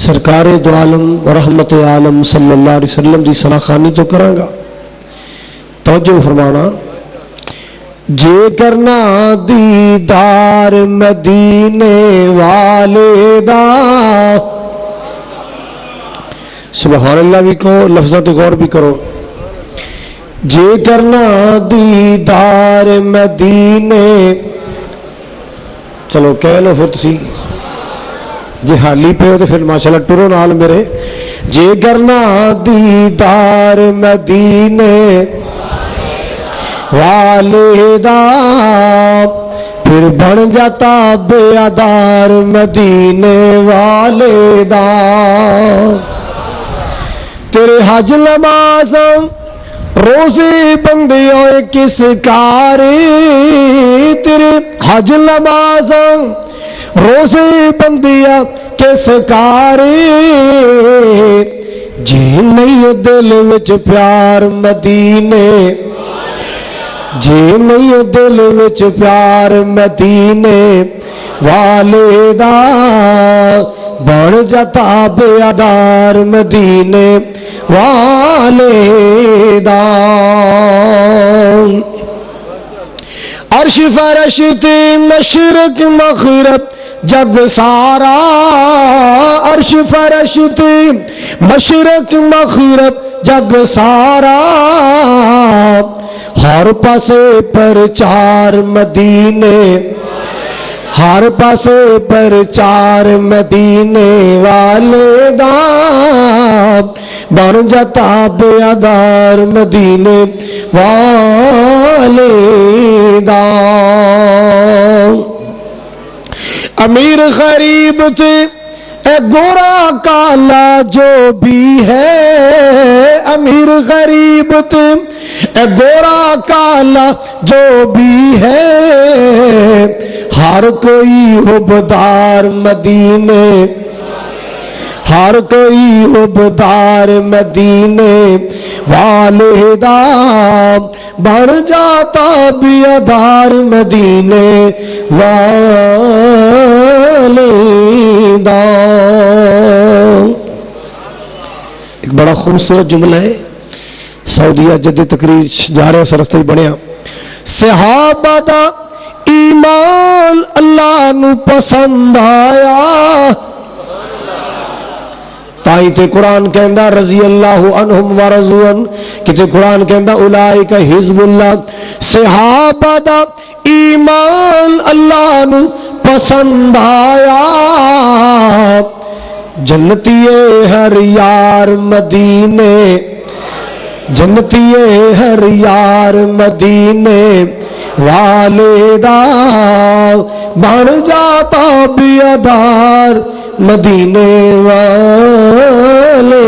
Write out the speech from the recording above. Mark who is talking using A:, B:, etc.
A: سرکار دو عالم و رحمت عالم صلی اللہ علیہ وسلم دی سلاخانی تو کراں گا. توجہ فرمانا. جے کرنا دیدار مدینے والے دا، سبحان اللہ بھی کہو، لفظات غور بھی کرو. جے کرنا دیدار مدینے، چلو کہہ لو پھر تسی جی حالی پہ ہو تو پھر ماشاءاللہ ٹرو نال میرے. جے کرنا دیدار مدینے والے دا، پھر بن جاتا بیادار مدینے والے دا. تیرے حج نماز روزے بندے ہوئے کس کاری، تیرے حج نماز روزے بندیا کس کاری، جی نہیں دل وچ پیار مدینے، جی نہیں دل وچ پیار مدینے والے دا، بن جاتا بیادار مدینے والے دا. عرش فرش تے مشرق مغرب جگ سارا، عرش فرش تے مشرق مغرب جگ سارا، ہر پاسے پرچار مدینے، ہر پاسے پرچار مدینے والے دا، بن جاتا بیادار مدینے والے دا. امیر غریب تھے اے گورا کالا جو بھی ہے، امیر غریب تھے اے گورا کالا جو بھی ہے، ہر کوئی حبدار مدینے، ہر کوئی حبدار مدینے والے دا، بن جاتا بیادار مدینے والے دا. ایک بڑا خوبصورت جملہ ہے، سعودیہ جدی تقریر جا رہے سرستے بنیا. صحابہ دا ایمان اللہ نو پسند آیا، تائی تے قرآن کہندا رضی اللہ عنہم ورضوان، کتے قرآن کہندا اولئک حزب اللہ. صحابہ دا ایمان اللہ نو پسند آیا، جنتی ہر یار مدینے، جنتی ہر یار مدینے والے دا، بن جاتا بیادار مدینے والے